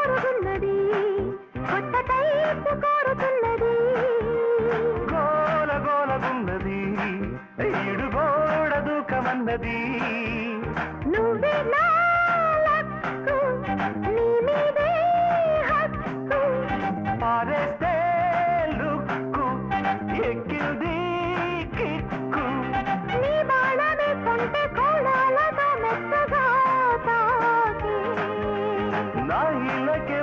కోరుతున్నది కొత్త టైపు కోరుతున్నది గోల గోలగున్నది ఈడు గోడ దూకమన్నది నువ్వే నా లక్కు నీ మీదే హక్కు పారేస్తే లుక్కు ఎక్కింది కిక్కు నీ బాణమే కొంటే కోడాలతో మెత్తగా తాకి నా ఇళ్ళకే